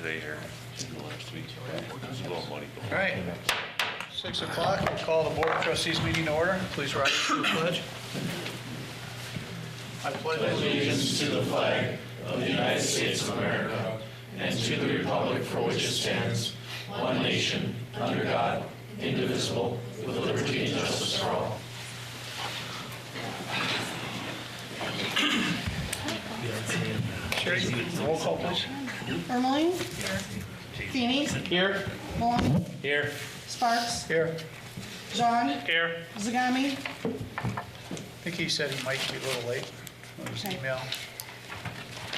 today here in the last week. There's a little money going All right, 6 o'clock, we'll call the Board of Trustees meeting to order. Please rise to the pledge. I pledge Allegiance to the flag of the United States of America and to the republic for which it stands, one nation, under God, indivisible, with liberty and justice for all. Sherry, roll call, please. Ermeling. Feeney. Here. Maloney. Here. Sparks. Here. John. Here. Zagami. I think he said he might be a little late on his Okay. email.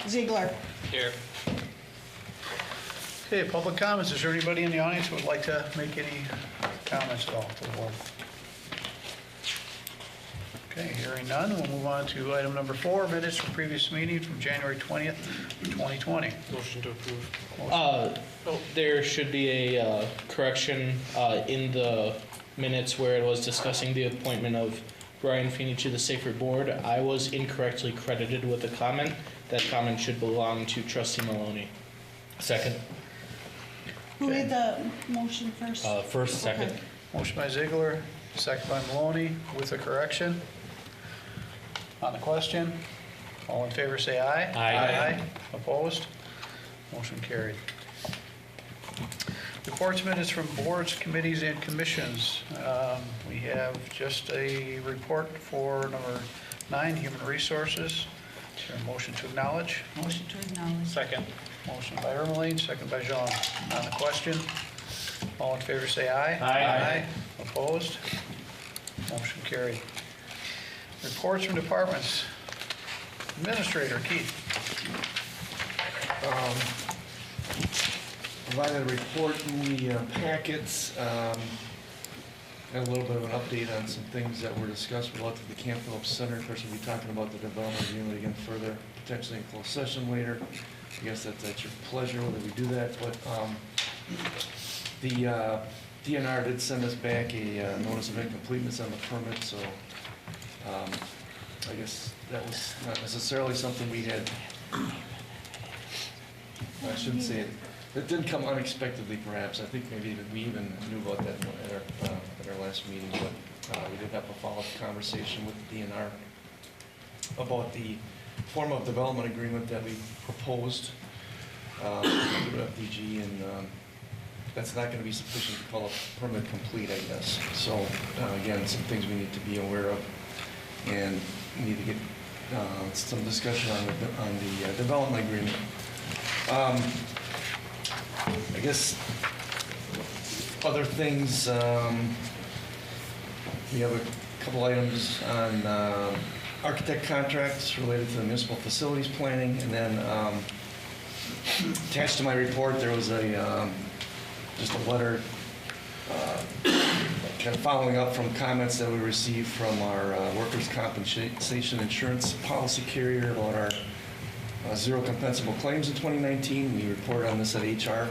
Ziegler. Here. Okay, public comments. Is there anybody in the audience who would like to make any comments at all to the board? Okay, hearing none, we'll move on to item number 4, minutes from previous meeting from January 20th, 2020. Motion to approve. There should be a correction in the minutes where it was discussing the appointment of Brian Feeney to the Sacred Board. I was incorrectly credited with a comment. That comment should belong to Trustee Maloney. Second. Who made the motion first? First, second. Okay. Motion by Ziegler, second by Maloney, with a correction. On the question, all in favor say aye. Aye. Opposed? Motion carried. Reports, minutes from boards, committees, and commissions. We have just a report for number 9, Human Resources. Is there a motion to acknowledge? Motion to acknowledge. Second. Motion by Ermeling, second by Jean. On the question, all in favor say aye. Aye. Opposed? Motion carried. Reports from departments. Administrator Keith. Provided a report in the packets. Got a little bit of an update on some things that were discussed relative to the Camp Phillips Center. Of course, we'll be talking about the development agreement again further, potentially in closed session later. I guess that's at your pleasure whether we do that, but the DNR did send us back a notice of incompleteness on the permit, so I guess that was not necessarily something we had, I shouldn't say it. It didn't come unexpectedly, perhaps. I think maybe we even knew about that at our last meeting, but we did have a follow-up conversation with the DNR about the form of development agreement that we proposed with FDG, and that's not going to be sufficient to call a permit complete, I guess. So again, some things we need to be aware of, and we need to get some discussion on the development agreement. I guess other things, we have a couple items on architect contracts related to the municipal facilities planning, and then attached to my report there was just a letter kind of following up from comments that we received from our workers' compensation insurance policy carrier about our zero compensable claims in 2019. We reported on this at HR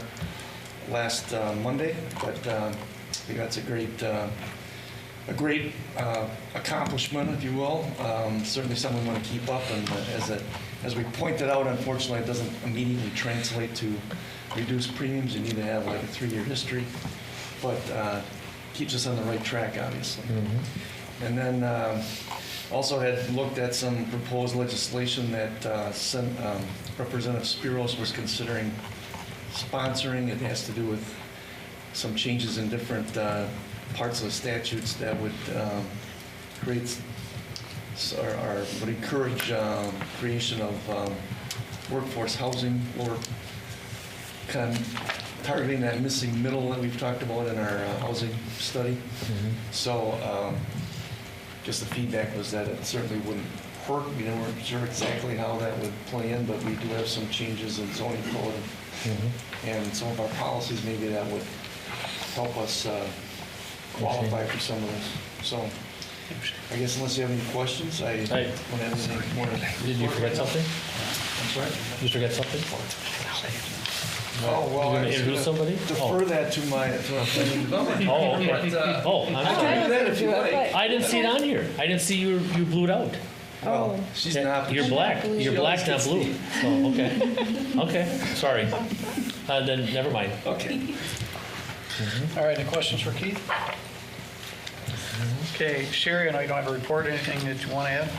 last Monday, but I think that's a great accomplishment, if you will. Certainly something we want to keep up, and as we pointed out, unfortunately, it doesn't immediately translate to reduced premiums. You need to have like a 3-year history, but keeps us on the right track, obviously. Mm-hmm. And then also had looked at some proposed legislation that Representative Spiros was considering sponsoring. It has to do with some changes in different parts of the statutes that would create or would encourage creation of workforce housing, or kind of targeting that missing middle that we've talked about in our housing study. Mm-hmm. So just the feedback was that it certainly wouldn't hurt. We weren't sure exactly how that would play in, but we do have some changes in zoning code, mm-hmm. and some of our policies maybe that would help us qualify for some of this. So I guess unless you have any questions, I don't have anything more. Did you forget something? I'm sorry? Did you forget something? Oh, well, You're going to introduce somebody? Defer that to my planning development. Oh, okay. But, Oh, I'm I can sorry. do that if you like. I didn't see it on here. I didn't see you blew it out. Oh, She's not. You're black. blue. You're black, not blue. Oh, okay. Okay, sorry. Then never mind. Okay. All right, any questions for Keith? Okay, Sherry, I know you don't have a report, anything that you want to add?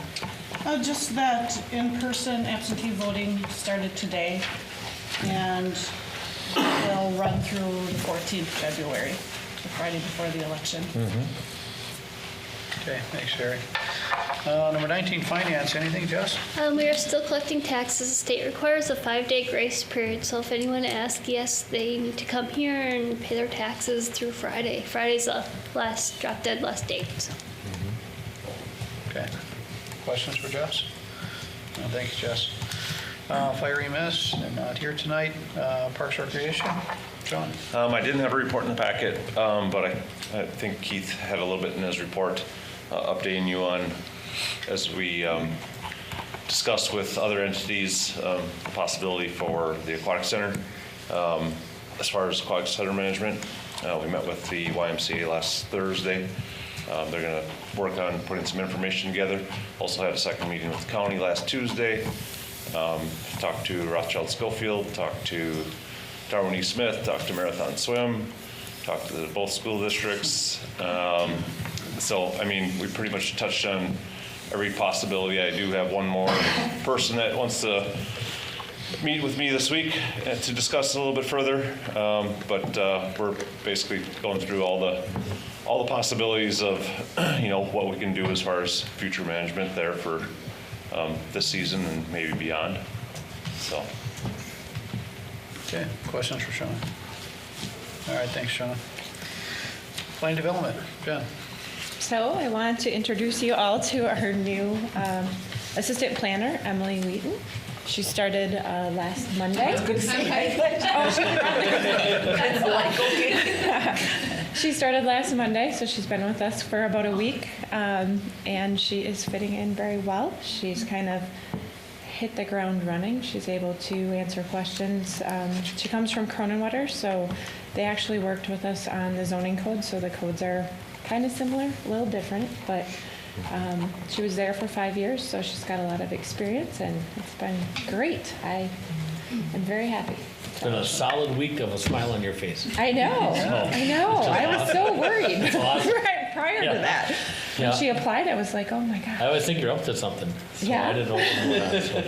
just that in-person absentee voting started today, and will run through the 14th February, the Friday before the election. Okay, thanks, Sherry. Number 19, finance, anything, Jess? We are still collecting taxes. The state requires a 5-day grace period, so if anyone asks, yes, they need to come here and pay their taxes through Friday. Friday's the last, drop dead last date. So. Okay. Questions for Jess? No, thank you, Jess. Fire EMS, they're not here tonight. Parks Recreation, John? I didn't have a report in the packet, but I think Keith had a little bit in his report, updating you on, as we discussed with other entities, the possibility for the aquatic center. As far as aquatic center management, we met with the YMCA last Thursday. They're going to work on putting some information together. Also had a second meeting with the county last Tuesday. Talked to Rothschild Schofield, talked to Darwin E. Smith, talked to Marathon Swim, talked to both school districts. So, I mean, we pretty much touched on every possibility. I do have one more person that wants to meet with me this week to discuss a little bit further. But we're basically going through all the possibilities of, what we can do as far as future management there for this season and maybe beyond. So. Okay, questions for Sean? All right, thanks, Sean. Plan development, Jen? So I wanted to introduce you all to our new assistant planner, Emily Wheaton. She started last Monday. She started last Monday, so she's been with us for about a week, and she is fitting in very well. She's kind of hit the ground running. She's able to answer questions. She comes from Cronenwetter, so they actually worked with us on the zoning code, so the codes are kind of similar, a little different, but she was there for 5 years, so she's got a lot of experience, and it's been great. I am very happy. It's been a solid week of a smile on your face. I know. I was so worried awesome. prior to that. Yeah. When she applied, I was like, oh my God. I always think you're up to something. So Yeah. I didn't know what you were so.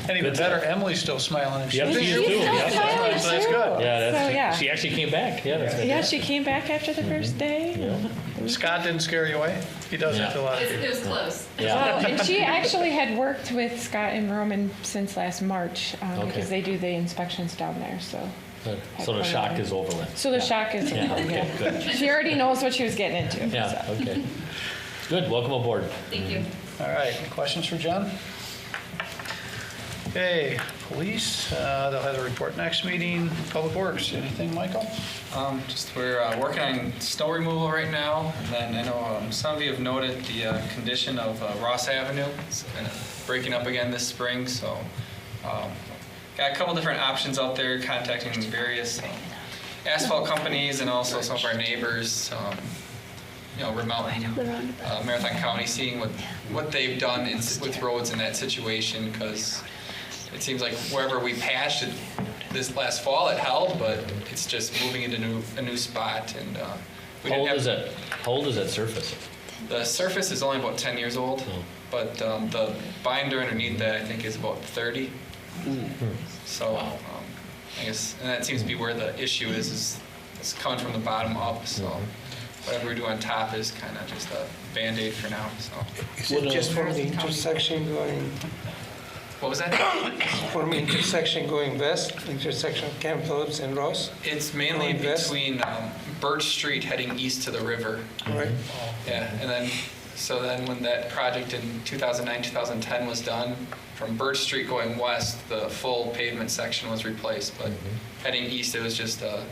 And even better, Emily's still smiling. And Yep, she is She's too. still Yeah. smiling, So that's too. good. Yeah, So, yeah. she actually came back. Yeah, that's Yeah, she came back after the first day. Scott didn't scare you away? He does that to a lot of people. It was close. Yeah. Well, and she actually had worked with Scott and Roman since last March because they do the inspections down there. So the shock is over with. So the shock is Yeah, over. okay, Yeah. good. She already knows what she was getting into. Yeah, so. okay. Good, welcome aboard. Thank you. All right, any questions for John? Okay, police, they'll have a report next meeting. Public Works, anything, Michael? Just we're working on snow removal right now, and then I know some of you have noted the condition of Ross Avenue. It's been breaking up again this spring, so got a couple different options out there, contacting various asphalt companies and also some of our neighbors, Marathon County, seeing what they've done with roads in that situation, because it seems like wherever we patched it this last fall, it held, but it's just moving into a new spot. And we How didn't old have is that? How old is that surface? the surface is only about 10 years old, Oh. but the binder underneath that I think is about 30. So I guess, and that seems to be where the issue is it's coming from the bottom up. So whatever we do on top is kind of just a Band-Aid for now. So Is it just from the intersection going, what was that? from intersection going west, intersection Camp Phillips and Ross? It's mainly Going west? between Birch Street heading east to the river. Right. Yeah, and then when that project in 2009, 2010 was done, from Birch Street going west, the full pavement section was replaced, but heading east, it was just a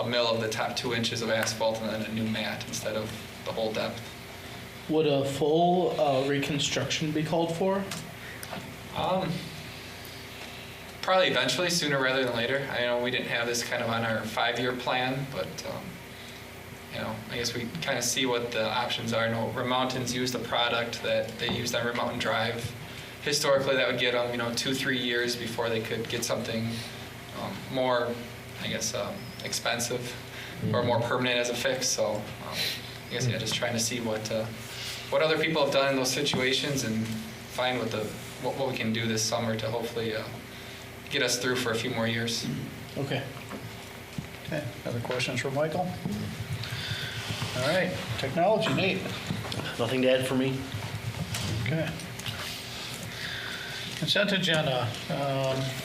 mill of the top 2 inches of asphalt and then a new mat instead of the whole depth. Would a full reconstruction be called for? Probably eventually, sooner rather than later. I know we didn't have this kind of on our 5-year plan, but I guess we kind of see what the options are. I know Rim Mountains used a product that they used on Rim Mountain Drive. Historically, that would get them, 2-3 years before they could get something more, I guess, expensive or more permanent as a fix. So I guess, just trying to see what other people have done in those situations and find what we can do this summer to hopefully get us through for a few more years. Okay. Okay, other questions for Michael? All right, technology, Nate. Nothing to add for me? Okay. Consent agenda,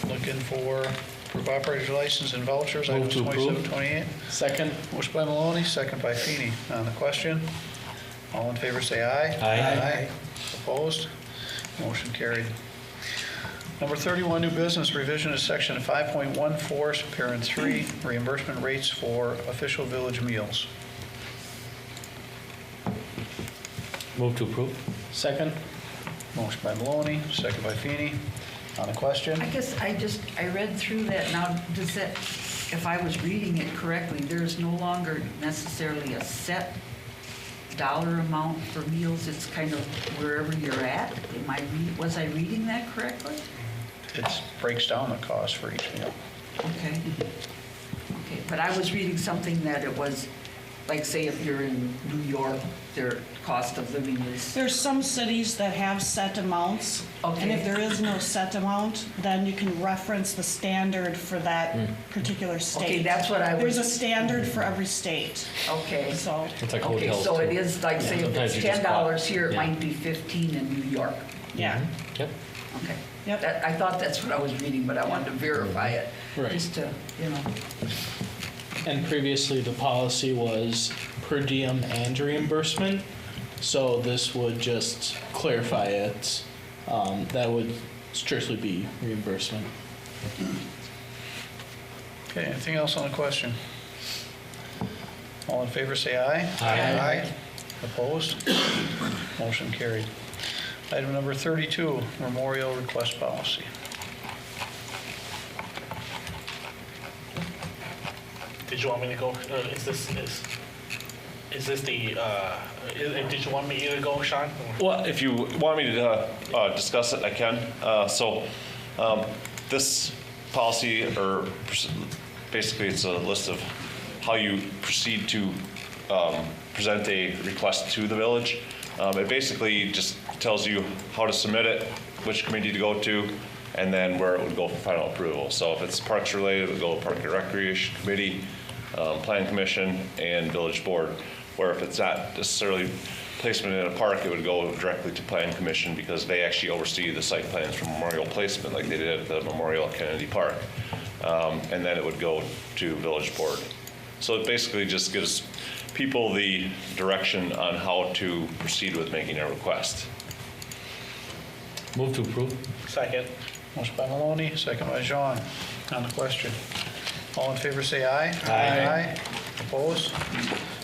looking for approve operator's license and vouchers, Move items to 27, approve. 28. Second. Motion by Maloney, second by Feeney. On the question, all in favor say aye. Aye. Opposed? Motion carried. Number 31, new business, revision of section 5.14, parent 3, reimbursement rates for official village meals. Move to approve. Second. Motion by Maloney, second by Feeney. On the question, I guess I read through that. Now, does that, if I was reading it correctly, there's no longer necessarily a set dollar amount for meals? It's kind of wherever you're at? Was I reading that correctly? it breaks down the cost for each meal. Okay. Okay, but I was reading something that it was, like, say if you're in New York, their cost of living is, There's some cities that have set amounts. And Okay. if there is no set amount, then you can reference the standard for that particular state. okay, that's what I There's a was, standard for every state, okay. so, It's like Okay, hotels. so too. it is like, say if Sometimes it's you just $10 here, it yeah. might be 15 in New York. yeah. Yep. Okay. Yep. I thought that's what I was reading, but I wanted to verify it. Right. Just to, And previously, the policy was per diem and reimbursement, so this would just clarify it. That would strictly be reimbursement. Okay, anything else on the question? All in favor, say aye. Aye. Opposed? Motion carried. Item number 32, memorial request policy. Did you want me to go? Is this the? Did you want me to go, Sean? Well, if you want me to discuss it, I can. This policy, or basically it's a list of how you proceed to present a request to the village. It basically just tells you how to submit it, which committee to go to, and then where it would go for final approval. So if it's parks related, it would go to Park and Recreation Committee, Plan Commission, and Village Board. Where if it's not necessarily placement in a park, it would go directly to Plan Commission because they actually oversee the site plans for memorial placement like they did at the Memorial at Kennedy Park. And then it would go to Village Board. So it basically just gives people the direction on how to proceed with making a request. Move to approve. Second. Motion by Maloney, second by Jean. On the question. All in favor, say aye. Aye. Opposed?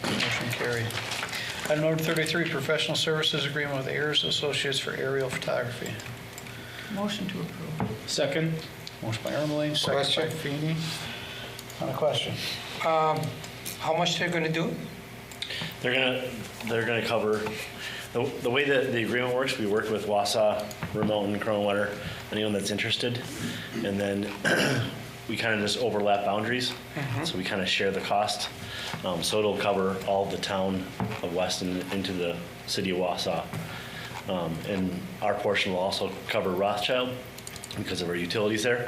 Motion carried. Item number 33, professional services agreement with Ayers Associates for aerial photography. motion to approve. Second. Motion by Ermeling, second by Question. Feeney. On the question. How much they're gonna do? They're gonna cover, the way that the agreement works, we work with Wausau, Remote, and Crownwater, anyone that's interested. And then we kind of just overlap boundaries. So we kind of share the cost. So it'll cover all of the town of Weston into the city of Wausau. And our portion will also cover Rothschild because of our utilities there.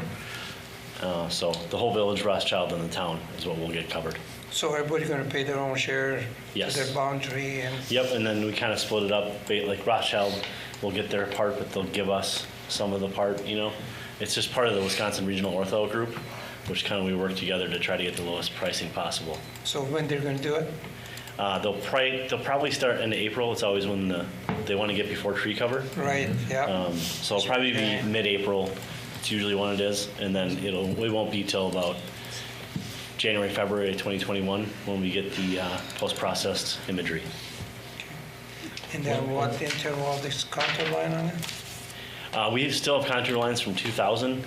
So the whole village, Rothschild, and the town is what will get covered. So everybody's gonna pay their own share Yes. to their boundary and, Yep, and then we kind of split it up, like Rothschild will get their part, but they'll give us some of the part, you know? It's just part of the Wisconsin Regional Ortho Group, which kind of we work together to try to get the lowest pricing possible. so when they're gonna do it? They'll probably start in April. It's always when they want to get before tree cover. Right, yeah. So it'll probably be mid-April. It's usually when it is, and then it won't be till about January, February 2021 when we get the post-processed imagery. And then what interval of this contour line on it? We still have contour lines from 2000.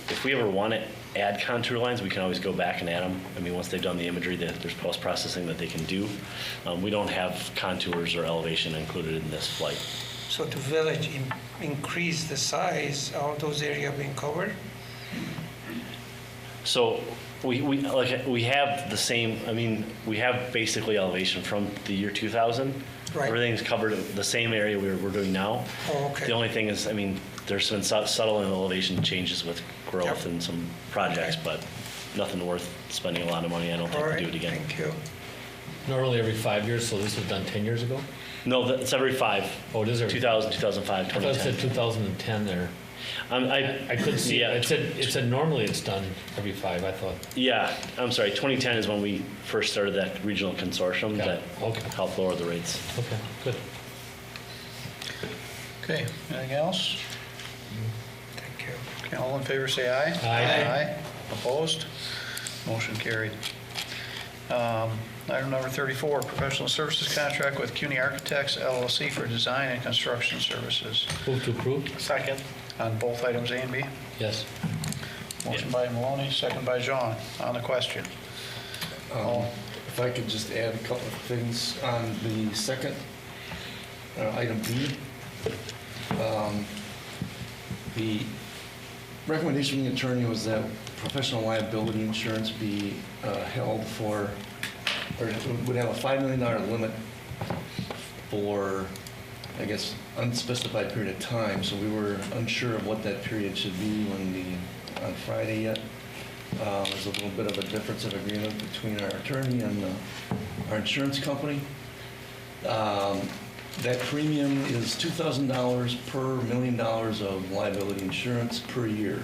If we ever want it add contour lines, we can always go back and add them. I mean, once they've done the imagery, there's post-processing that they can do. We don't have contours or elevation included in this flight. So to village increase the size of those areas being covered? So we have the same, I mean, we have basically elevation from the year 2000. Right. Everything's covered the same area we're doing now. Oh, okay. The only thing is, I mean, there's been subtle elevation changes with growth Yep. and some projects, but nothing worth spending a lot of money. I don't All think right, to do it again. thank you. Normally every 5 years, so this was done 10 years ago? No, it's every 5. Oh, it is every? 2000, 2005, I thought it said 2010. 2010 there. I couldn't see it. It said normally it's done every 5, I thought. Yeah, I'm sorry, 2010 is when we first started that regional consortium Got that it. Okay. helped lower the rates. Okay, good. Okay, anything else? Thank you. Okay, all in favor, say aye. Aye. Opposed? Motion carried. Item number 34, professional services contract with CUNY Architects LLC for design and construction services. Move to approve? Second. On both items A and B. Yes. Motion by Maloney, second by Jean. On the question. If I could just add a couple of things on the second, item B. The recommendation from the attorney was that professional liability insurance be held for, or would have a $5 million limit for, I guess, unspecified period of time. So we were unsure of what that period should be on Friday yet. There's a little bit of a difference of agreement between our attorney and our insurance company. That premium is $2,000 per $1 million of liability insurance per year.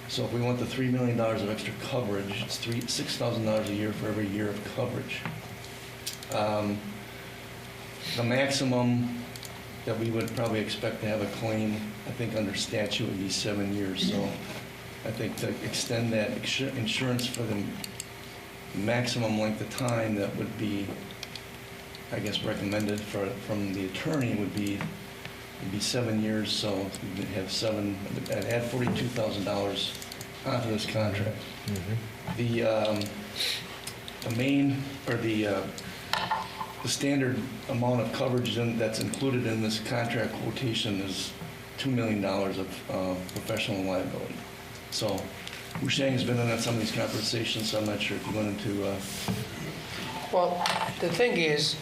So if we want the $3 million of extra coverage, it's $6,000 a year for every year of coverage. The maximum that we would probably expect to have a claim, I think under statute, would be 7 years. So I think to extend that insurance for the maximum length of time that would be, I guess, recommended from the attorney would be 7 years. So we'd have I'd add $42,000 onto this contract. The main, or the standard amount of coverage that's included in this contract quotation is $2 million of professional liability. So Wushang has been on some of these conversations, so I'm not sure if you wanted to. Well, the thing is,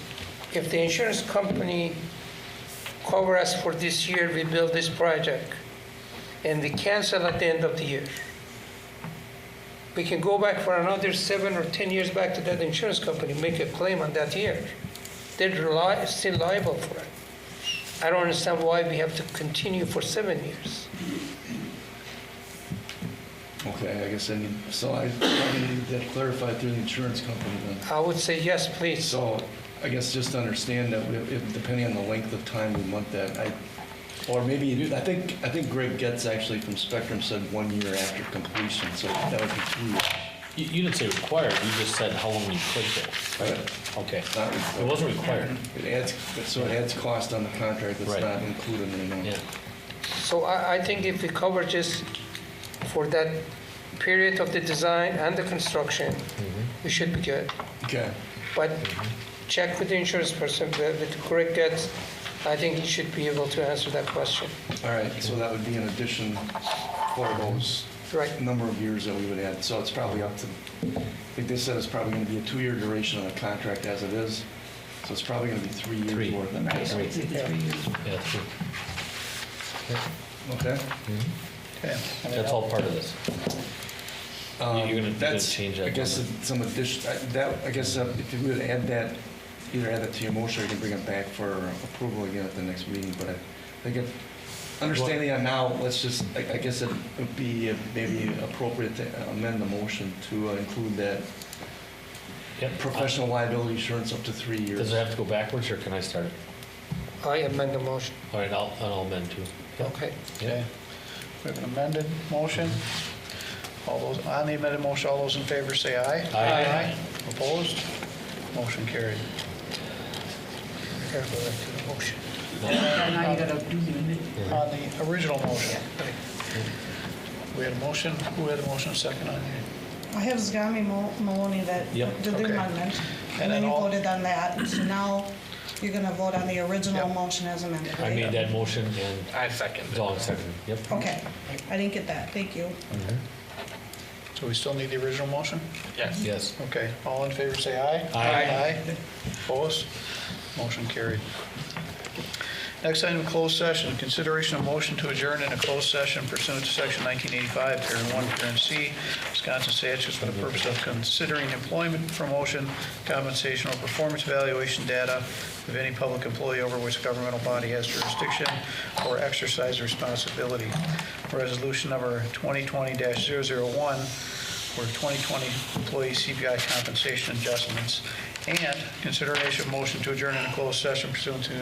if the insurance company cover us for this year, we build this project, and they cancel at the end of the year, we can go back for another 7 or 10 years back to that insurance company, make a claim on that year. They're still liable for it. I don't understand why we have to continue for 7 years. Okay, I guess so I probably need that clarified through the insurance company then. I would say yes, please. So I guess just to understand that, depending on the length of time we want that, or maybe you do. I think Greg Getz actually from Spectrum said 1 year after completion, so that would be 3 years. You didn't say required, you just said how long you could go. Right. Okay. Not required. It wasn't required. It adds cost on the contract that's Right. not included anymore. Yeah. So I think if we cover just for that period of the design and the construction, we should be good. Okay. But check with the insurance person, with Greg Getz. I think he should be able to answer that question. All right, so that would be an addition for those Right. number of years that we would add. So it's probably up to, I think they said it's probably going to be a 2-year duration on the contract as it is. So it's probably going to be 3 years 3. worth of Right, so it's 3 years. Yeah, true. Okay. Okay. That's all part of this. You're gonna That's, change that I guess, number. some addition, I guess if you would add that, either add that to your motion or you can bring it back for approval again at the next meeting. But I think understanding that now, let's just, I guess it would be maybe appropriate to amend the motion to include that Yep. professional liability insurance up to 3 years. Does it have to go backwards, or can I start it? I amend the motion. All right, I'll amend too. Okay. Okay. We have an amended motion. All those, on the amended motion, all those in favor say aye. Aye. Opposed? Motion carried. Here, go back to the motion. Now you gotta do the minute. On the original motion. We had a motion. Who had a motion second on it? I have Zagami Maloney that Yep. did the Okay. amendment, And and then then you all- voted on that. So now you're going to vote on the original Yep. motion as amended, I right? made that motion and I second. Dawn seconded. Yep. Okay, I didn't get that. Thank you. So we still need the original motion? Yes. Yes. Okay, all in favor say aye. Aye. Opposed? Motion carried. Next item, closed session. Consideration of motion to adjourn in a closed session pursuant to Section 1985, Parent 1, Parent C, Wisconsin statutes for the purpose of considering employment, promotion, compensation, or performance evaluation data of any public employee over which the governmental body has jurisdiction or exercise responsibility. Resolution number 2020-001 for 2020 employee CPI compensation adjustments, and consideration of motion to adjourn in a closed session pursuant to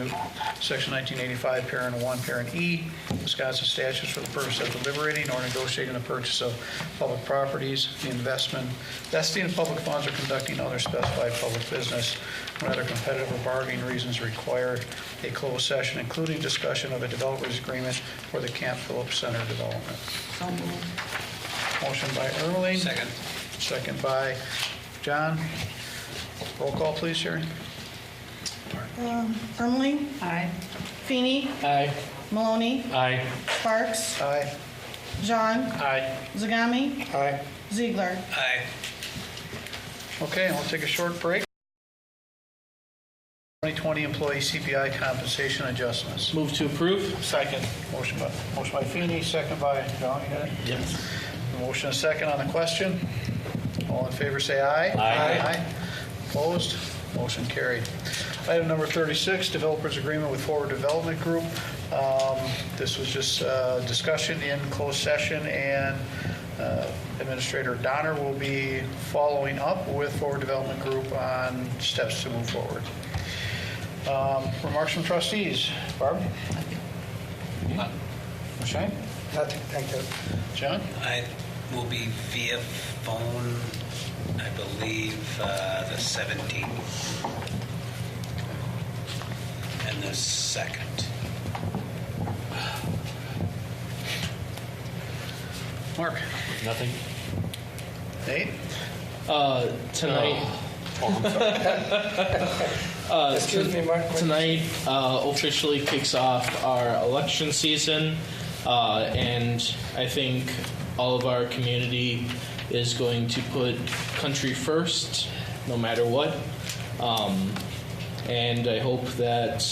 Section 1985, Parent 1, Parent E, Wisconsin statutes for the purpose of deliberating or negotiating the purchase of public properties, the investment, vesting of public funds, or conducting other specified public business when other competitive or bargaining reasons require a closed session, including discussion of a developers agreement for the Camp Phillips Center development. So moved. Motion by Ermeling. Second. Second by John. Roll call, please, Sherry. Ermeling, Aye. Feeney, Aye. Maloney, Aye. Sparks, Aye. John, Aye. Zagami, Aye. Ziegler. Aye. Okay, we'll take a short break. 2020 employee CPI compensation adjustments. Move to approve. Second. Motion by Feeney, second by John. You got it? Yes. Motion and second on the question. All in favor say aye. Aye. Opposed? Motion carried. Item number 36, developers agreement with Forward Development Group. This was just discussion in closed session, and Administrator Donner will be following up with Forward Development Group on steps to move forward. Remarks from trustees. Barb? Shane? Nothing, thank you. John? I will be via phone, I believe, the 17th. And the 2nd. Mark? Nothing. Nate? Tonight. Excuse me, Mark. Tonight officially kicks off our election season, and I think all of our community is going to put country first, no matter what. And I hope that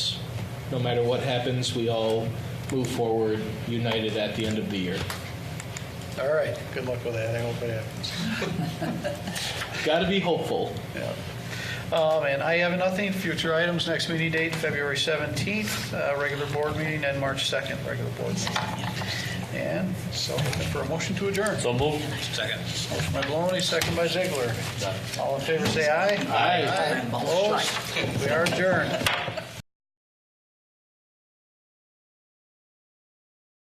no matter what happens, we all move forward united at the end of the year. All right, good luck with that. I hope it happens. Got to be hopeful. Yeah. And I have nothing. Future items, next meeting date, February 17th, regular board meeting, and March 2nd, regular board meeting. And so looking for a motion to adjourn. So moved. Second. Motion by Maloney, second by Ziegler. All in favor say aye. Aye. Opposed? We are adjourned.